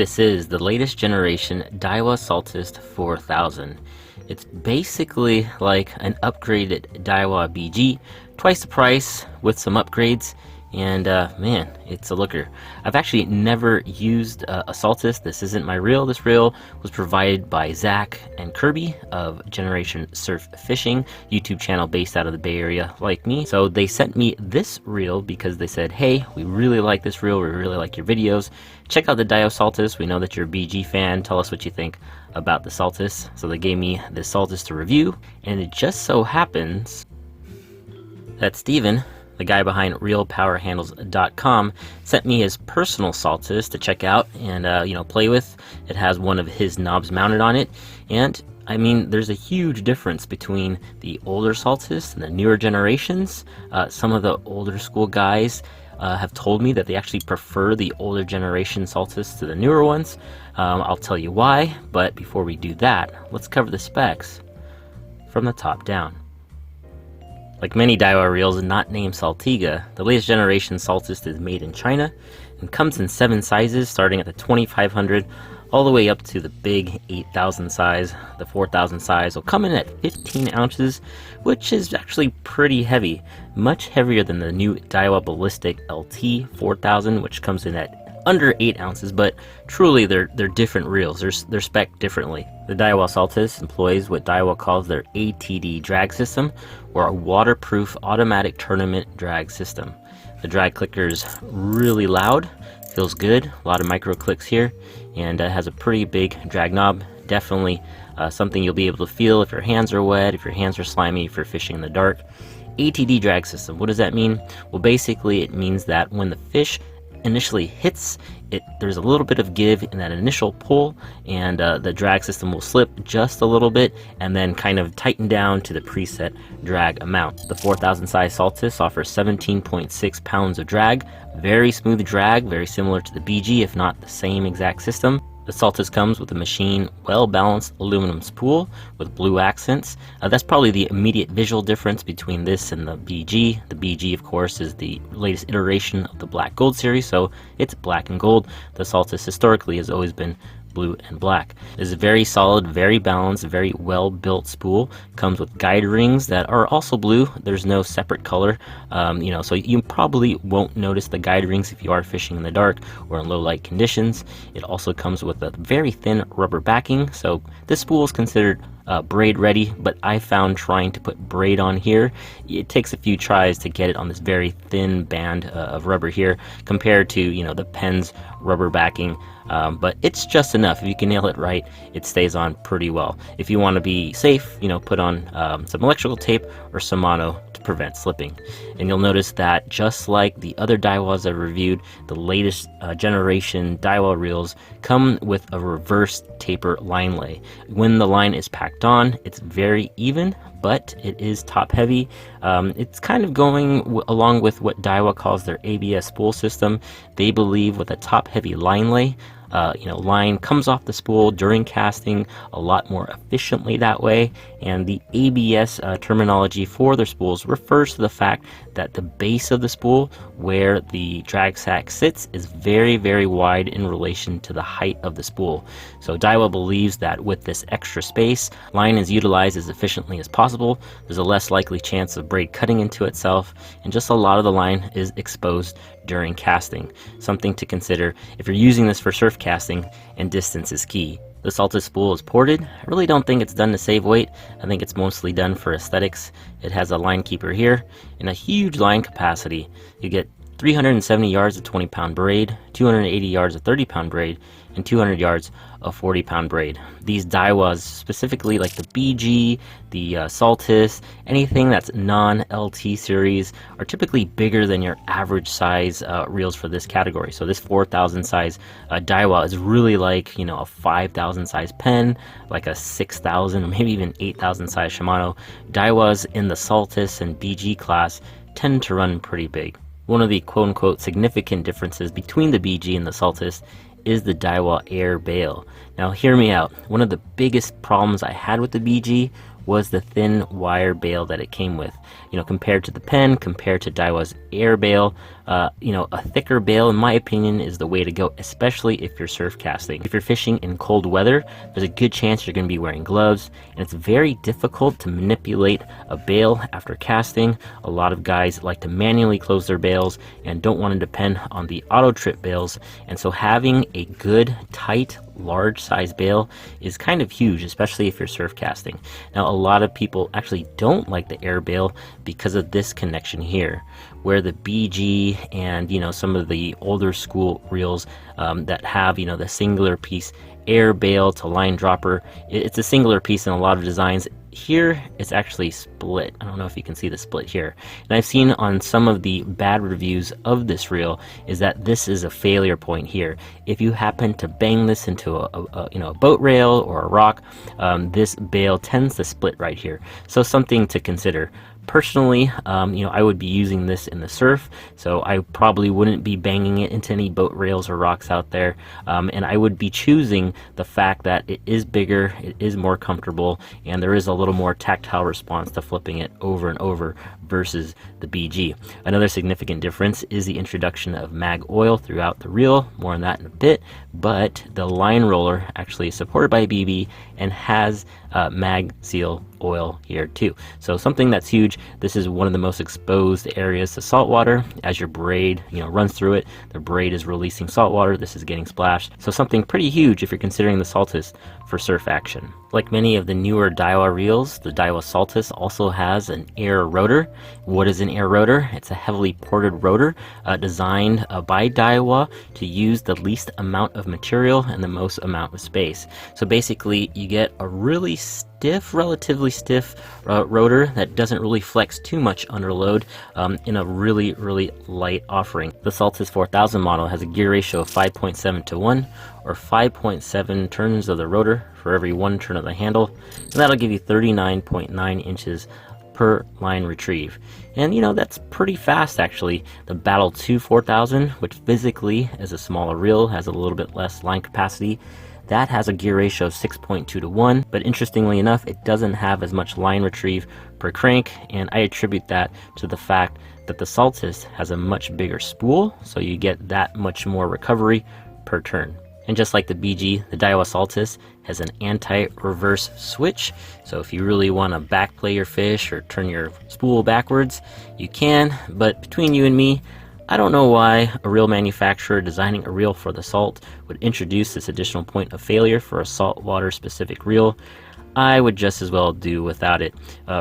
This is the latest generation Daiwa Saltist 4000. It's basically like an upgraded Daiwa BG, twice the price with some upgrades, and man, it's a looker. I've actually never used a Saltist. This isn't my reel. This reel was provided by Zach and Kirby of Generation Surf Fishing, YouTube channel based out of the Bay Area like me. So they sent me this reel because they said, hey, we really like this reel, we really like your videos. Check out the Daiwa Saltist. We know that you're a BG fan. Tell us what you think about the Saltist. So they gave me the Saltist to review, and it just so happens that Steven, the guy behind ReelPowerHandles.com, sent me his personal Saltist to check out and play with. It has one of his knobs mounted on it, and I mean, there's a huge difference between the older Saltist and the newer generations. Some of the older school guys have told me that they actually prefer the older generation Saltists to the newer ones. I'll tell you why, but before we do that, let's cover the specs from the top down. Like many Daiwa reels not named Saltiga, the latest generation Saltist is made in China and comes in 7 sizes, starting at the 2500 all the way up to the big 8000 size. The 4000 size will come in at 15 ounces, which is actually pretty heavy, much heavier than the new Daiwa Ballistic LT 4000, which comes in at under 8 ounces, but truly they're different reels. They're spec'd differently. The Daiwa Saltist employs what Daiwa calls their ATD drag system, or a waterproof automatic tournament drag system. The drag clicker is really loud, feels good, a lot of micro clicks here, and has a pretty big drag knob. Definitely something you'll be able to feel if your hands are wet, if your hands are slimy, if you're fishing in the dark. ATD drag system, what does that mean? Well, basically it means that when the fish initially hits it, there's a little bit of give in that initial pull, and the drag system will slip just a little bit and then kind of tighten down to the preset drag amount. The 4000 size Saltist offers 17.6 pounds of drag, very smooth drag, very similar to the BG, if not the same exact system. The Saltist comes with a machine well-balanced aluminum spool with blue accents. That's probably the immediate visual difference between this and the BG. The BG, of course, is the latest iteration of the black gold series, so it's black and gold. The Saltist historically has always been blue and black. It's a very solid, very balanced, very well-built spool. Comes with guide rings that are also blue. There's no separate color, so you probably won't notice the guide rings if you are fishing in the dark or in low light conditions. It also comes with a very thin rubber backing, so this spool is considered braid ready, but I found trying to put braid on here, it takes a few tries to get it on this very thin band of rubber here, compared to the Penn's rubber backing, but it's just enough. If you can nail it right, it stays on pretty well. If you want to be safe, put on some electrical tape or some mono to prevent slipping. And you'll notice that just like the other Daiwas I've reviewed, the latest generation Daiwa reels come with a reverse taper line lay. When the line is packed on, it's very even, but it is top heavy. It's kind of going along with what Daiwa calls their ABS spool system. They believe with a top heavy line lay, line comes off the spool during casting a lot more efficiently that way, and the ABS terminology for their spools refers to the fact that the base of the spool, where the drag sack sits, is very, very wide in relation to the height of the spool. So Daiwa believes that with this extra space, line is utilized as efficiently as possible. There's a less likely chance of braid cutting into itself, and just a lot of the line is exposed during casting. Something to consider if you're using this for surf casting, and distance is key. The Saltist spool is ported. I really don't think it's done to save weight. I think it's mostly done for aesthetics. It has a line keeper here and a huge line capacity. You get 370 yards of 20-pound braid, 280 yards of 30-pound braid, and 200 yards of 40-pound braid. These Daiwas, specifically like the BG, the Saltist, anything that's non-LT series, are typically bigger than your average size reels for this category. So this 4000 size Daiwa is really like a 5000 size Penn, like a 6000 or maybe even 8000 size Shimano. Daiwas in the Saltist and BG class tend to run pretty big. One of the quote-unquote significant differences between the BG and the Saltist is the Daiwa air bail. Now hear me out. One of the biggest problems I had with the BG was the thin wire bail that it came with. Compared to the pen, compared to Daiwa's air bail, a thicker bail, in my opinion, is the way to go, especially if you're surf casting. If you're fishing in cold weather, there's a good chance you're going to be wearing gloves, and it's very difficult to manipulate a bail after casting. A lot of guys like to manually close their bails and don't want to depend on the auto trip bails, and so having a good, tight, large size bail is kind of huge, especially if you're surf casting. Now, a lot of people actually don't like the air bail because of this connection here, where the BG and some of the older school reels that have the singular piece air bail to line dropper, it's a singular piece in a lot of designs. Here it's actually split. I don't know if you can see the split here, and I've seen on some of the bad reviews of this reel is that this is a failure point here. If you happen to bang this into a boat rail or a rock, this bail tends to split right here, so something to consider. Personally, I would be using this in the surf, so I probably wouldn't be banging it into any boat rails or rocks out there, and I would be choosing the fact that it is bigger, it is more comfortable, and there is a little more tactile response to flipping it over and over versus the BG. Another significant difference is the introduction of mag oil throughout the reel, more on that in a bit, but the line roller actually is supported by BB and has MAGSEAL oil here too. So something that's huge. This is one of the most exposed areas to saltwater. As your braid runs through it, the braid is releasing saltwater. This is getting splashed. So something pretty huge if you're considering the Saltist for surf action. Like many of the newer Daiwa reels, the Daiwa Saltist also has an air rotor. What is an air rotor? It's a heavily ported rotor designed by Daiwa to use the least amount of material and the most amount of space. So basically you get a really relatively stiff rotor that doesn't really flex too much under load in a really light offering. The Saltist 4000 model has a gear ratio of 5.7 to 1, or 5.7 turns of the rotor for every 1 turn of the handle, and that'll give you 39.9 inches per line retrieve. And that's pretty fast actually. The Battle 2 4000, which physically is a smaller reel, has a little bit less line capacity, that has a gear ratio of 6.2 to 1, but interestingly enough, it doesn't have as much line retrieve per crank, and I attribute that to the fact that the Saltist has a much bigger spool, so you get that much more recovery per turn. And just like the BG, the Daiwa Saltist has an anti-reverse switch, so if you really want to backplay your fish or turn your spool backwards, you can, but between you and me, I don't know why a reel manufacturer designing a reel for the salt would introduce this additional point of failure for a saltwater specific reel. I would just as well do without it.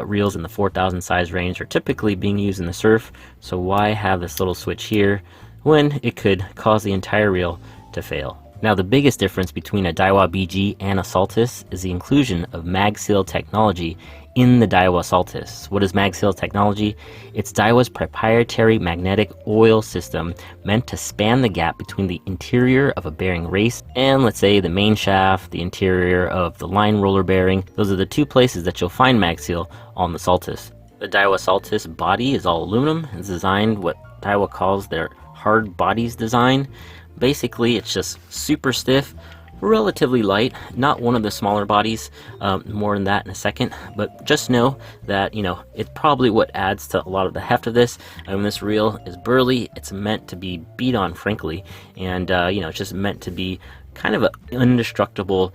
Reels in the 4000 size range are typically being used in the surf, so why have this little switch here when it could cause the entire reel to fail? Now, the biggest difference between a Daiwa BG and a Saltist is the inclusion of MagSeal technology in the Daiwa Saltist. What is MagSeal technology? It's Daiwa's proprietary magnetic oil system meant to span the gap between the interior of a bearing race and, let's say, the main shaft, the interior of the line roller bearing. Those are the two places that you'll find MagSeal on the Saltist. The Daiwa Saltist body is all aluminum. It's designed what Daiwa calls their hard bodies design. Basically, it's just super stiff, relatively light, not one of the smaller bodies, more on that in a second, but just know that, it's probably what adds to a lot of the heft of this. When this reel is burly, it's meant to be beat on, frankly, and, it's just meant to be kind of an indestructible,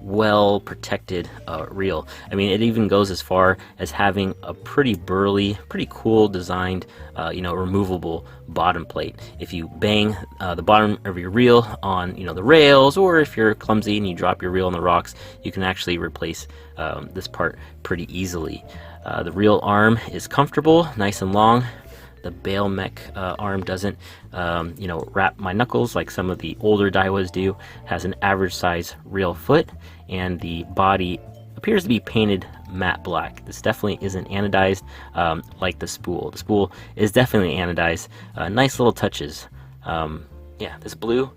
well protected reel. I mean, it even goes as far as having a pretty burly, pretty cool designed, removable bottom plate. If you bang the bottom of your reel on, the rails, or if you're clumsy and you drop your reel on the rocks, you can actually replace this part pretty easily. The reel arm is comfortable, nice and long. The bail mech arm doesn't, wrap my knuckles like some of the older Daiwas do. Has an average size reel foot, and the body appears to be painted matte black. This definitely isn't anodized like the spool. The spool is definitely anodized. Nice little touches. Yeah, this blue,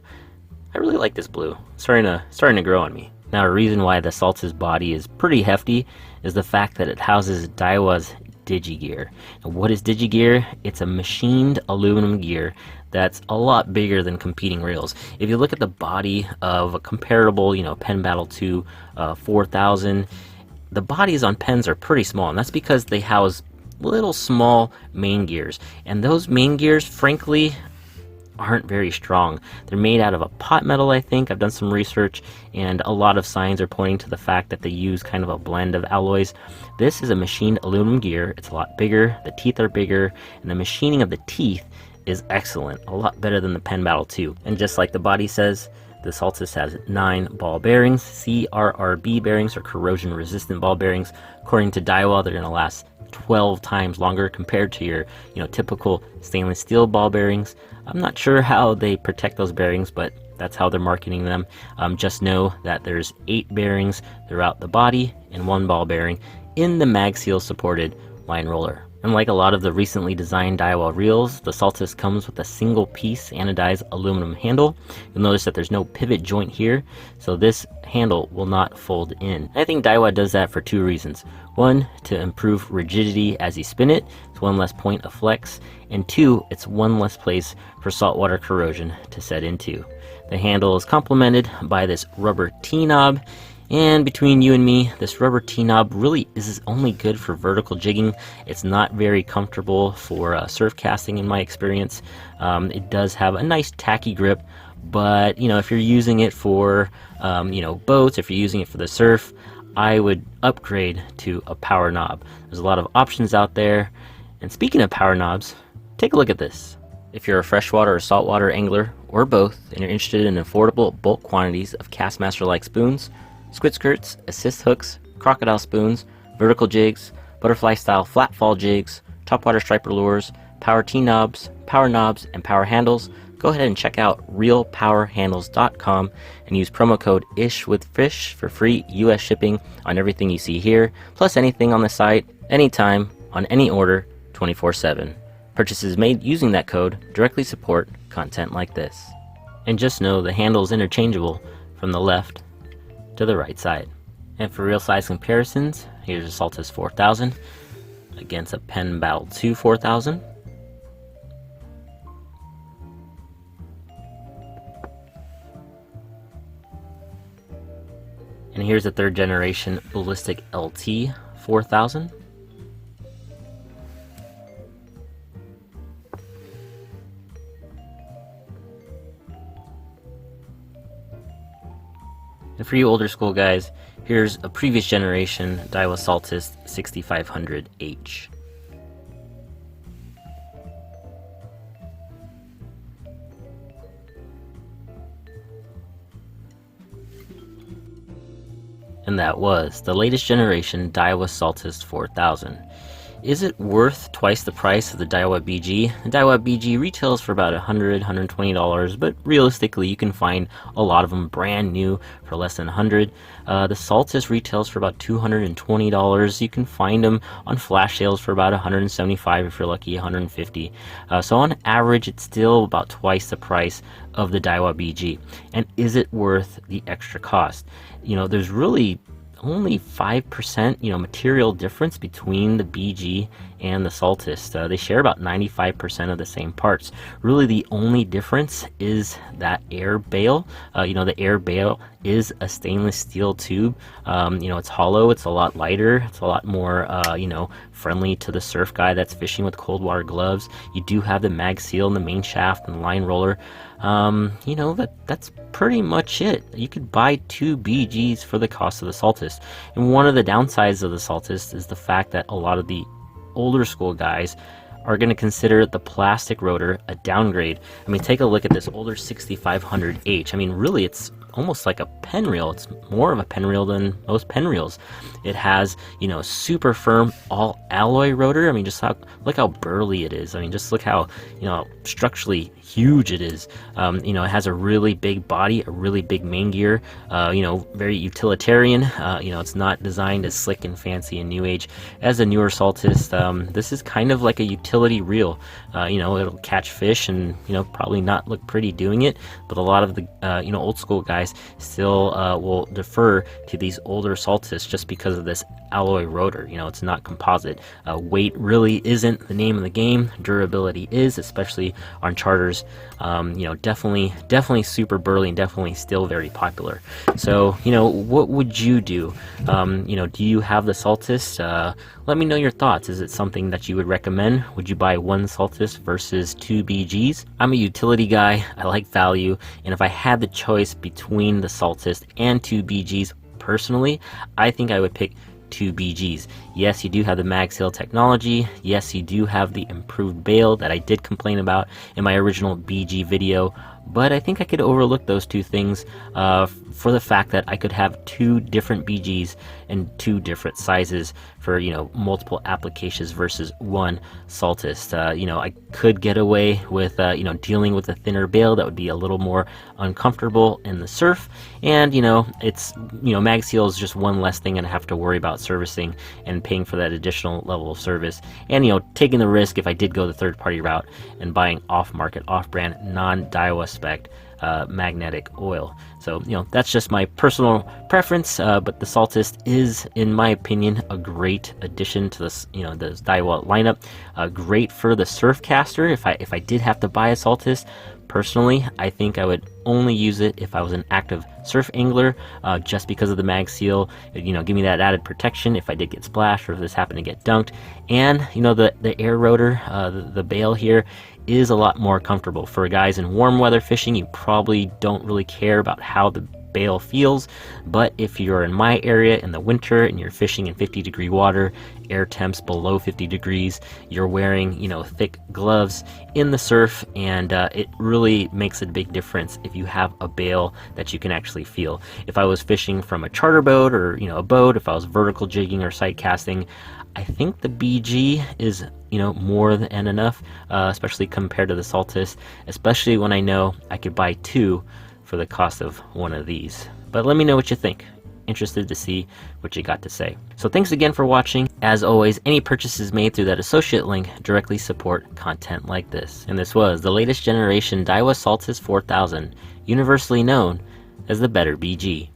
I really like this blue. It's starting to grow on me. Now, a reason why the Saltist body is pretty hefty is the fact that it houses Daiwa's DigiGear. Now, what is DigiGear? It's a machined aluminum gear that's a lot bigger than competing reels. If you look at the body of a comparable, Penn Battle 2 4000, the bodies on pens are pretty small, and that's because they house little small main gears, and those main gears, frankly, aren't very strong. They're made out of a pot metal, I think. I've done some research, and a lot of signs are pointing to the fact that they use kind of a blend of alloys. This is a machined aluminum gear. It's a lot bigger, the teeth are bigger, and the machining of the teeth is excellent, a lot better than the pen battle 2. And just like the body says, the Saltist has 9 ball bearings, CRRB bearings, or corrosion resistant ball bearings. According to Daiwa, they're going to last 12 times longer compared to your typical stainless steel ball bearings. I'm not sure how they protect those bearings, but that's how they're marketing them. Just know that there's 8 bearings throughout the body and 1 ball bearing in the MAGSEAL supported line roller. Unlike a lot of the recently designed Daiwa reels, the Saltist comes with a single piece anodized aluminum handle. You'll notice that there's no pivot joint here, so this handle will not fold in. I think Daiwa does that for 2 reasons. 1, to improve rigidity as you spin it, it's 1 less point of flex, and 2, it's 1 less place for saltwater corrosion to set into. The handle is complemented by this rubber T-knob. And between you and me, this rubber T-knob really is only good for vertical jigging. It's not very comfortable for surf casting in my experience. It does have a nice tacky grip, but if you're using it for boats, if you're using it for the surf, I would upgrade to a power knob. There's a lot of options out there. And speaking of power knobs, take a look at this. If you're a freshwater or saltwater angler, or both, and you're interested in affordable bulk quantities of Kastmaster-like spoons, squid skirts, assist hooks, crocodile spoons, vertical jigs, butterfly style flat fall jigs, topwater striper lures, power T-knobs, power knobs, and power handles, go ahead and check out realpowerhandles.com and use promo code ishwithfish for free US shipping on everything you see here, plus anything on the site, anytime, on any order, 24/7. Purchases made using that code directly support content like this. And just know the handle is interchangeable from the left to the right side. And for real size comparisons, here's a Saltist 4000 against a Pen Battle 2 4000. And here's a 3rd generation Ballistic LT 4000. And for you older school guys, here's a previous generation Daiwa Saltist 6500H. And that was the latest generation Daiwa Saltist 4000. Is it worth twice the price of the Daiwa BG? The Daiwa BG retails for about $100, $120, but realistically you can find a lot of them brand new for less than $100. The Saltist retails for about $220. You can find them on flash sales for about $175 if you're lucky, $150. So on average it's still about twice the price of the Daiwa BG. And is it worth the extra cost? There's really only 5% material difference between the BG and the Saltist. They share about 95% of the same parts. Really the only difference is that air bail. The air bail is a stainless steel tube. It's hollow, it's a lot lighter, it's a lot more friendly to the surf guy that's fishing with cold water gloves. You do have the MAGSEAL and the main shaft and the line roller. That's pretty much it. You could buy 2 BGs for the cost of the Saltist. And one of the downsides of the Saltist is the fact that a lot of the older school guys are going to consider the plastic rotor a downgrade. Take a look at this older 6500H. Really it's almost like a pen reel. It's more of a pen reel than most pen reels. It has super firm all alloy rotor. Just look how burly it is. Just look how structurally huge it is. It has a really big body, a really big main gear, very utilitarian. It's not designed as slick and fancy and new age as a newer Saltist. This is kind of like a utility reel. It'll catch fish and probably not look pretty doing it, but a lot of the old school guys still will defer to these older Saltists just because of this alloy rotor. It's not composite. Weight really isn't the name of the game. Durability is, especially on charters customers. You know, definitely super burly and definitely still very popular. So, you know, what would you do? You know, do you have the Saltist? Let me know your thoughts. Is it something that you would recommend? Would you buy one Saltist versus 2 BGs? I'm a utility guy. I like value, and if I had the choice between the Saltist and 2 BGs, personally, I think I would pick 2 BGs. Yes, you do have the MAGSEAL technology. Yes, you do have the improved bail that I did complain about in my original BG video, but I think I could overlook those two things for the fact that I could have 2 different BGs and 2 different sizes for, you know, multiple applications versus one Saltist. You know, I could get away with, you know, dealing with a thinner bail that would be a little more uncomfortable in the surf. And, you know, it's, you know, MAGSEAL is just one less thing and I have to worry about servicing and paying for that additional level of service. And, you know, taking the risk if I did go the third-party route and buying off-market, off-brand, non-Daiwa spec magnetic oil. So, you know, that's just my personal preference, but the Saltist is, in my opinion, a great addition to this, you know, the Daiwa lineup. Great for the surf caster. If I did have to buy a Saltist, personally, I think I would only use it if I was an active surf angler, just because of the MAGSEAL. You know, give me that added protection if I did get splashed or if this happened to get dunked. And, you know, the air rotor, the bail here is a lot more comfortable. For guys in warm weather fishing, you probably don't really care about how the bail feels, but if you're in my area in the winter and you're fishing in 50-degree water, air temps below 50 degrees, you're wearing, you know, thick gloves in the surf, and it really makes a big difference if you have a bail that you can actually feel. If I was fishing from a charter boat or, you know, a boat, if I was vertical jigging or sight casting, I think the BG is, you know, more than enough, especially compared to the Saltist, especially when I know I could buy 2 for the cost of one of these. But let me know what you think. Interested to see what you got to say. So thanks again for watching. As always, any purchases made through that associate link directly support content like this. And this was the latest generation Daiwa Saltist 4000, universally known as the better BG.